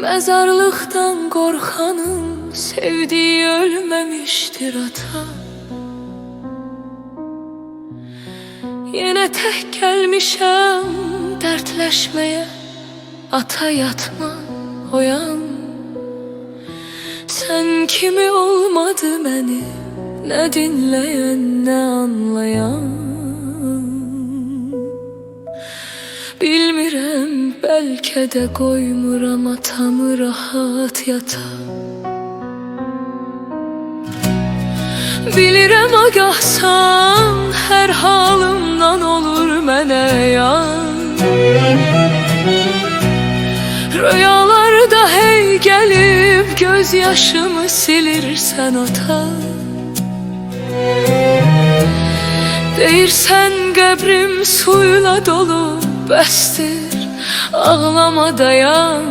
Mezarlıktan korkanın sevdiği ölmemiştir ata. Yine tek gelmişem dertleşmeye. Ata yatma, oyan. Sen kimi olmadı beni ne dinleyen ne anlayan. Bilmirəm, belki de koymuram atamı rahat yata. Bilirəm agahsan her halımdan olur mənə yan. Rüyalarda hey gelip gözyaşımı silirsen ata. Deyirsən qəbrim suyla dolu bəsdir, ağlama dayan.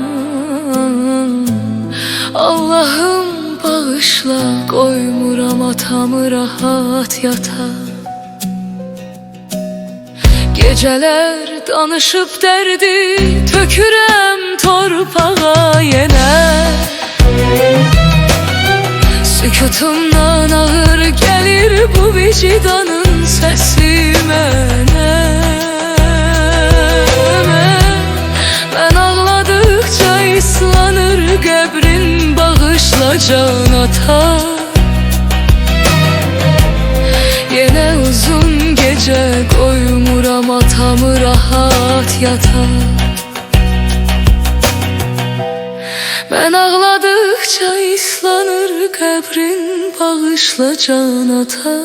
Allah'ım bağışla, koymuram atamı rahat yata. Geceler danışıp derdi tökürəm torpağa yenə. Sükutumdan ağır gelir bu vicdanın sesi mənə. Ben ağladıkça ıslanır qəbrin, bağışla can ata. Yine uzun gece koymuram atamı rahat yata. Ben ağladıkça ıslanır qəbrin, bağışla can ata.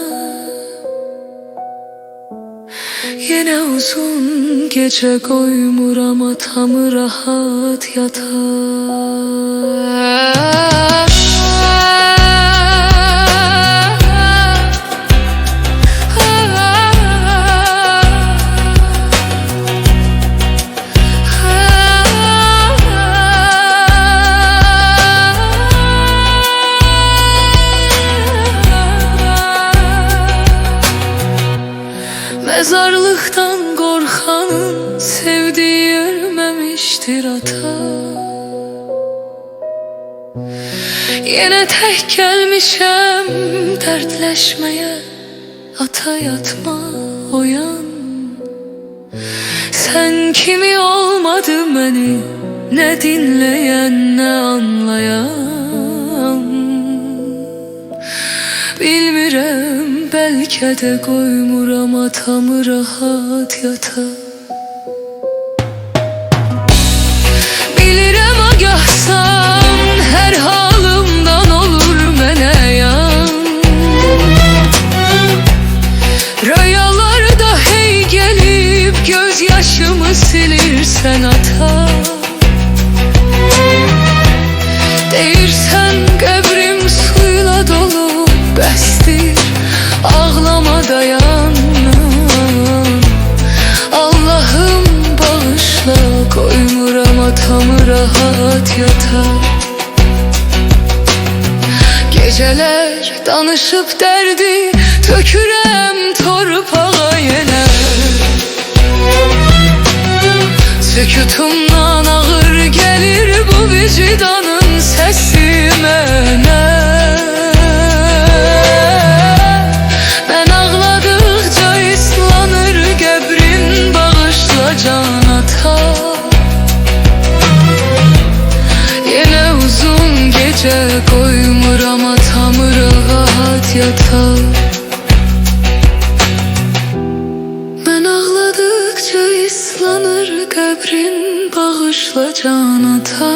Yine uzun gece koymuram atamı rahat yata. Mezarlıktan korkanın sevdiği ölmemiştir ata. Yine tek gelmişem dertleşmeye. Ata yatma, oyan. Sen kimi olmadı beni ne dinleyen ne anlayan. Bilmirəm, belki de koymuram atamı rahat yata. Bilirəm agahsan her halımdan olur mənə yan. Rüyalarda hey gelip gözyaşımı silirsen ata. Deyirsən qəbrim suyla dolu bəsdir, ağlama dayan. Allah'ım bağışla, koymuram atamı rahat yata. Geceler danışıp derdi tökürəm torpağa yenə. Sükutumdan ağır gelir bu vicdanın sesi mənə. Ben ağladıkça ıslanır qəbrin, bağışla can ata. Yine uzun gece koymuram atamı rahat yata. Ben ağladıkça ıslanır qəbrin, bağışla can ata.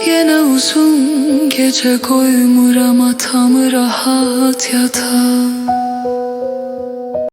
Yine uzun gece koymuram atamı rahat yata.